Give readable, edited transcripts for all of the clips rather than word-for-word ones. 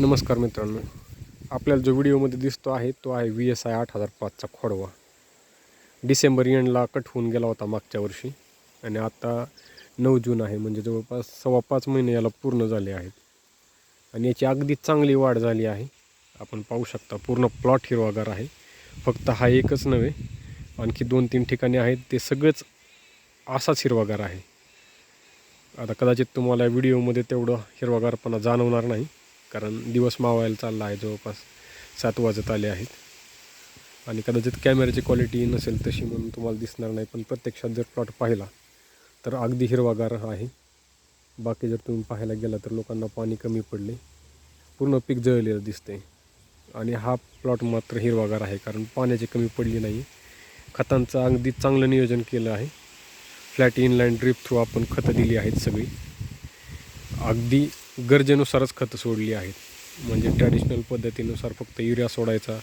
नमस्कार मित्रांनो, आपल्याला जो व्हिडिओमध्ये दिसतो आहे तो आहे VSI 8005चा खोडवा. डिसेंबर एंडला कट होऊन गेला होता मागच्या वर्षी आणि आता 9 जून आहे, म्हणजे जवळपास 5.25 महिने याला पूर्ण झाले आहेत आणि याची अगदी चांगली वाढ झाली आहे. आपण पाहू शकता पूर्ण प्लॉट हिरवागार आहे. फक्त हा एकच नव्हे, आणखी 2-3 ठिकाणी आहेत, ते सगळंच असाच हिरवागार आहे. आता कदाचित तुम्हाला व्हिडिओमध्ये तेवढं हिरवागारपणा जाणवणार नाही, कारण दिवस मावायला चालला आहे. जवळपास 7 वाजत आले आहेत आणि कदाचित कॅमेऱ्याची क्वालिटी नसेल तशी म्हणून तुम्हाला दिसणार नाही, पण प्रत्यक्षात जर प्लॉट पाहिला तर अगदी हिरवागार आहे. बाकी जर तुम्ही पाहायला गेला तर लोकांना पाणी कमी पडले, पूर्ण पीक जळलेलं दिसते आणि हा प्लॉट मात्र हिरवागार आहे, कारण पाण्याची कमी पडली नाही. खतांचं अगदी चांगलं नियोजन केलं आहे. फ्लॅट इनलाईन ड्रीप थ्रू आपण खतं दिली आहेत सगळी. अगदी गरजेनुसारच खतं सोडली आहेत, म्हणजे ट्रॅडिशनल पद्धतीनुसार फक्त युरिया सोडायचा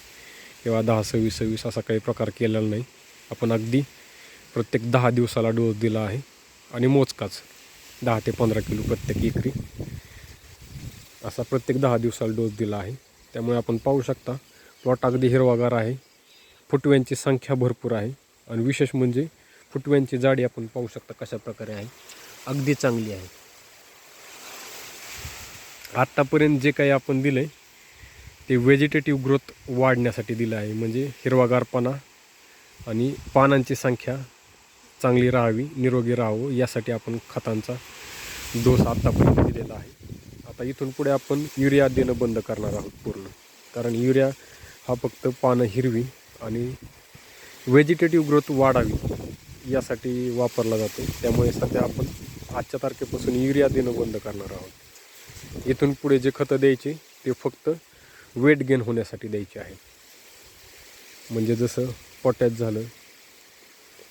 किंवा 10-26-26 असा काही प्रकार केलेला नाही. आपण अगदी प्रत्येक 10 दिवसाला डोस दिला आहे आणि मोजकाच 10 ते 15 किलो प्रत्येक एकरी असा प्रत्येक 10 दिवसाला डोस दिला आहे. त्यामुळे आपण पाहू शकता प्लॉट अगदी हिरवागार आहे. फुटव्यांची संख्या भरपूर आहे आणि विशेष म्हणजे फुटव्यांची जाडी आपण पाहू शकता कशा प्रकारे आहे, अगदी चांगली आहे. आत्तापर्यंत जे काही आपण दिलं आहे ते व्हेजिटेटिव्ह ग्रोथ वाढण्यासाठी दिलं आहे, म्हणजे हिरवागारपणा आणि पानांची संख्या चांगली राहावी, निरोगी राहावं यासाठी आपण खतांचा डोस आत्तापर्यंत दिलेला आहे. आता इथून पुढे आपण युरिया देणं बंद करणार आहोत पूर्ण, कारण युरिया हा फक्त पानं हिरवी आणि व्हेजिटेटिव्ह ग्रोथ वाढावी यासाठी वापरला जातो. त्यामुळे सध्या आपण आजच्या तारखेपासून युरिया देणं बंद करणार आहोत. इथून पुढे जे खतं द्यायचे ते फक्त वेट गेन होण्यासाठी द्यायचे आहे, म्हणजे जसं पोटॅश झालं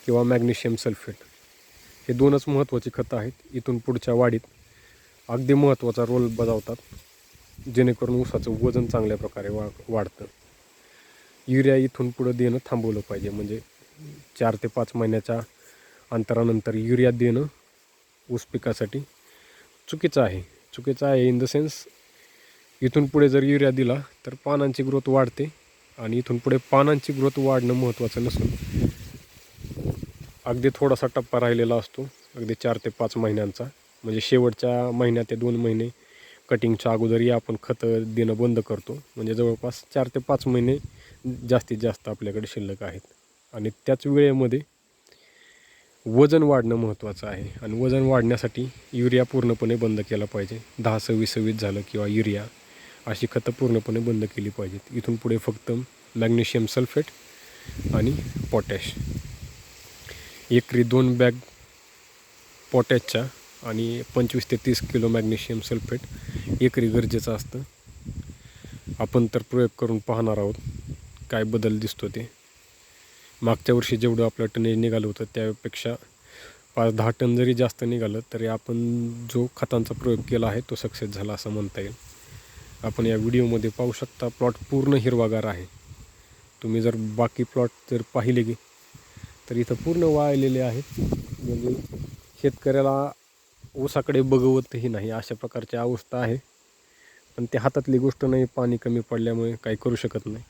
किंवा मॅग्नेशियम सल्फेट, हे 2च महत्त्वाची खतं आहेत. इथून पुढच्या वाढीत अगदी महत्त्वाचा रोल बजावतात, जेणेकरून ऊसाचं वजन चांगल्या प्रकारे वाढतं. युरिया इथून पुढं देणं थांबवलं पाहिजे, म्हणजे 4 ते 5 महिन्याच्या अंतरानंतर युरिया देणं ऊस पिकासाठी चुकीचं आहे इन द सेन्स, इथून पुढे जर युरिया दिला तर पानांची ग्रोथ वाढते आणि इथून पुढे पानांची ग्रोथ वाढणं महत्त्वाचं नसून अगदी थोडासा टप्पा राहिलेला असतो, अगदी 4 ते 5 महिन्यांचा, म्हणजे शेवटच्या महिन्यात ते 2 महिने कटिंगच्या अगोदरही आपण खतं देणं बंद करतो, म्हणजे जवळपास 4 ते 5 महिने जास्तीत जास्त आपल्याकडे शिल्लक आहेत. आणि त्याच वेळेमध्ये वजन वाढणं महत्त्वाचं आहे आणि वजन वाढण्यासाठी युरिया पूर्णपणे बंद केला पाहिजे. 10-26-26 झालं किंवा युरिया अशी खतं पूर्णपणे बंद केली पाहिजेत. इथून पुढे फक्त मॅग्नेशियम सल्फेट आणि पोटॅश, एकरी 2 बॅग पोटॅशच्या आणि 25 ते 30 किलो मॅग्नेशियम सल्फेट एकरी गरजेचं असतं. आपण तर प्रयोग करून पाहणार आहोत काय बदल दिसतो ते. मागच्या वर्षी जेवढं आपलं टनेज निघालं होतं त्यापेक्षा 5-10 टन जरी जास्त निघालं तरी आपण जो खतांचा प्रयोग केला आहे तो सक्सेस झाला असं म्हणता येईल. आपण या व्हिडिओमध्ये पाहू शकता प्लॉट पूर्ण हिरवागार आहे. तुम्ही जर बाकी प्लॉट जर पाहिले की तर इथं पूर्ण वाळलेले आहेत, म्हणजे शेतकऱ्याला ऊसाकडे बघवतही नाही अशा प्रकारची अवस्था आहे. पण ते हातातली गोष्ट नाही, पाणी कमी पडल्यामुळे काही करू शकत नाही.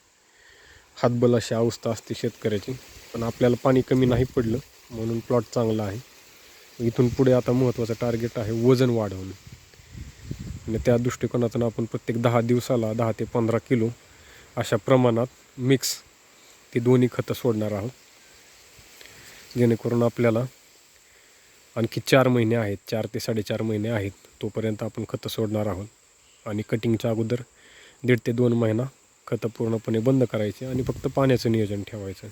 हातबल अशी अवस्था असते शेतकऱ्याची, पण आपल्याला पाणी कमी नाही पडलं म्हणून प्लॉट चांगला आहे. इथून पुढे आता महत्त्वाचं टार्गेट आहे वजन वाढवणं, आणि त्या दृष्टिकोनातून आपण प्रत्येक 10 दिवसाला 10 ते 15 किलो अशा प्रमाणात मिक्स ती दोन्ही खतं सोडणार आहोत, जेणेकरून आपल्याला आणखी 4 महिने आहेत, 4 ते 4.5 महिने आहेत, तोपर्यंत आपण खतं सोडणार आहोत. आणि कटिंगच्या अगोदर 1.5 ते 2 महिना खतं पूर्णपणे बंद करायचे आणि फक्त पाण्याचं नियोजन ठेवायचं.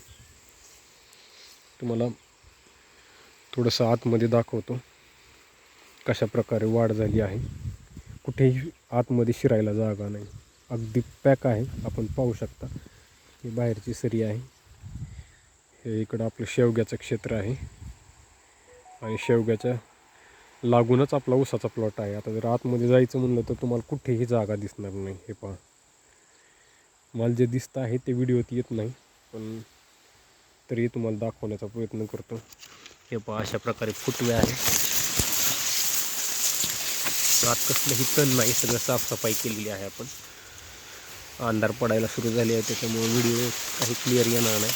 तुम्हाला थोडंसं आतमध्ये दाखवतो कशा प्रकारे वाढ झाली आहे. कुठेही आतमध्ये शिरायला जागा नाही, अगदी पॅक आहे. आपण पाहू शकता ही बाहेरची सरी आहे, हे इकडं आपलं शेवग्याचं क्षेत्र आहे आणि शेवग्याच्या लागूनच आपला ऊसाचा प्लॉट आहे. आता जर आतमध्ये जायचं म्हणलं तर तुम्हाला कुठेही जागा दिसणार नाही. हे पहा, मला जे दिसतं आहे ते व्हिडिओत येत नाही, पण तरी तुम्हाला दाखवण्याचा प्रयत्न करतो. हे पहा, अशा प्रकारे फुटवे आहे. आत कसलंही तण नाही, सगळं साफसफाई केलेली आहे आपण. अंधार पडायला सुरू झाली आहे, त्याच्यामुळे व्हिडिओ काही क्लिअर येणार नाही.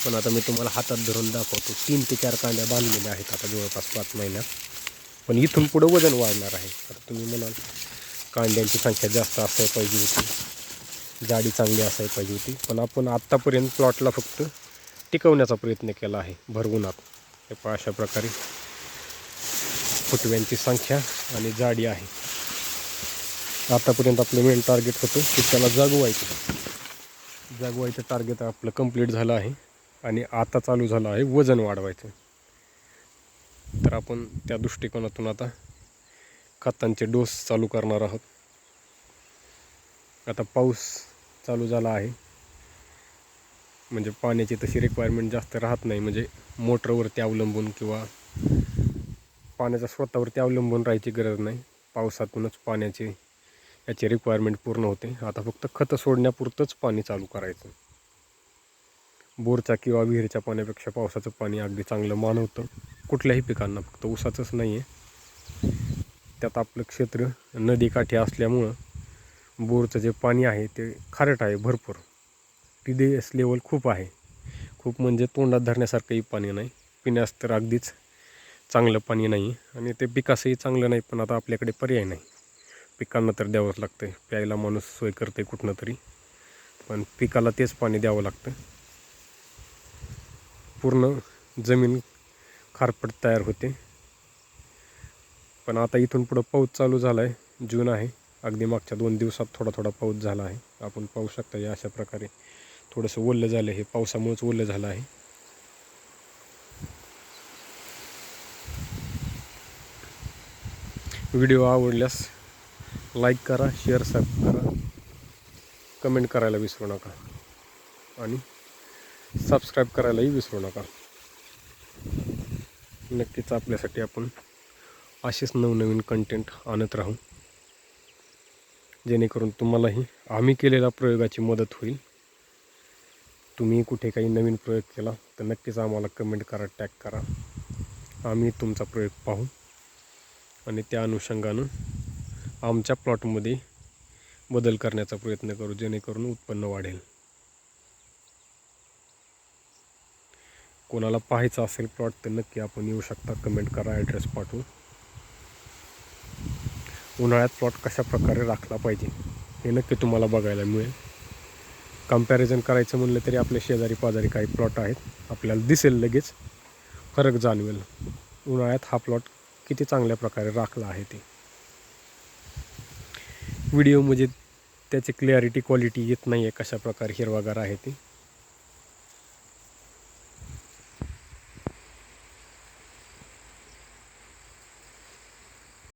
पण आता मी तुम्हाला हातात धरून दाखवतो. 3 ते 4 कांड्या बांधलेल्या आहेत आता जवळपास 5 महिन्यात. पण इथून पुढं वजन वाढणार आहे. आता तुम्ही म्हणाल कांड्यांची संख्या जास्त असायला पाहिजे होती, जाडी चांगली असायला पाहिजे होती. पण आपण आत्तापर्यंत प्लॉटला फक्त टिकवण्याचा प्रयत्न केला आहे भरउन्हात. हे पहा, अशा प्रकारे फुटव्यांची संख्या आणि जाडी आहे. आतापर्यंत आपलं मेन टार्गेट होतं की त्याला जागवायचं टार्गेट आपलं कंप्लीट झालं आहे. आणि आता चालू झालं आहे वजन वाढवायचं. तर आपण त्या दृष्टिकोनातून आता खतांचे डोस चालू करणार आहोत. आता पाऊस चालू झाला आहे, म्हणजे पाण्याची तशी रिक्वायरमेंट जास्त राहत नाही. म्हणजे मोटरवरती अवलंबून किंवा पाण्याच्या स्वतःवरती अवलंबून राहायची गरज नाही. पावसातूनच पाण्याची याची रिक्वायरमेंट पूर्ण होते. आता फक्त खतं सोडण्यापुरतंच पाणी चालू करायचं. बोरच्या किंवा विहिरीच्या पाण्यापेक्षा पावसाचं पाणी अगदी चांगलं मानवतं कुठल्याही पिकांना, फक्त ऊसाचंच नाही आहे. त्यात आपलं क्षेत्र नदीकाठी असल्यामुळं बोरचं जे पाणी आहे ते खारट आहे भरपूर. TDS लेवल खूप आहे. खूप म्हणजे तोंडात धरण्यासारखंही पाणी नाही. पिण्यास तर अगदीच चांगलं पाणी नाही आणि ते पिकासही चांगलं नाही. पण आता आपल्याकडे पर्याय नाही, पिकांना तर द्यावंच लागतं. प्यायला माणूस सोय करते कुठनं तरी, पण पिकाला तेच पाणी द्यावं लागतं. पूर्ण जमीन खारपट तयार होते. पण आता इथून पुढं पाऊस चालू झाला आहे. जून आहे, अगदी मागच्या 2 दिवसात थोडा पाऊस झाला आहे. आपण पाहू शकता या अशा प्रकारे थोडंसं ओलं झालं. हे पावसामुळेच ओलं झालं आहे. व्हिडिओ आवडल्यास लाईक करा, शेअर करा, कमेंट करायला विसरू नका आणि सबस्क्राईब करायलाही विसरू नका. नक्कीच आपल्यासाठी आपण असेच नवनवीन कंटेंट आणत राहू, जेणेकरून तुम्हालाही आम्ही केलेल्या प्रयोगाची मदत होईल. तुम्ही कुठे काही नवीन प्रयोग केला तर नक्कीच आम्हाला कमेंट करा, टॅग करा. आम्ही तुमचा प्रयोग पाहू आणि त्या अनुषंगानं आमच्या प्लॉटमध्ये बदल करण्याचा प्रयत्न करू, जेणेकरून उत्पन्न वाढेल. कोणाला पाहायचा असेल प्लॉट तर नक्की आपण येऊ शकता. कमेंट करा, ॲड्रेस पाठवू. उन्हाळ्यात प्लॉट कशा प्रकारे राखला पाहिजे हे नक्की तुम्हाला बघायला मिळेल. कंपॅरिझन करायचं म्हणलं तरी आपल्या शेजारी पाजारी काही प्लॉट आहेत, आपल्याला दिसेल, लगेच फरक जाणवेल उन्हाळ्यात हा प्लॉट किती चांगल्या प्रकारे राखला आहे ते. व्हिडिओ म्हणजे त्याची क्लॅरिटी, क्वालिटी येत नाही आहे, कशा प्रकारे हिरवागार आहे ते.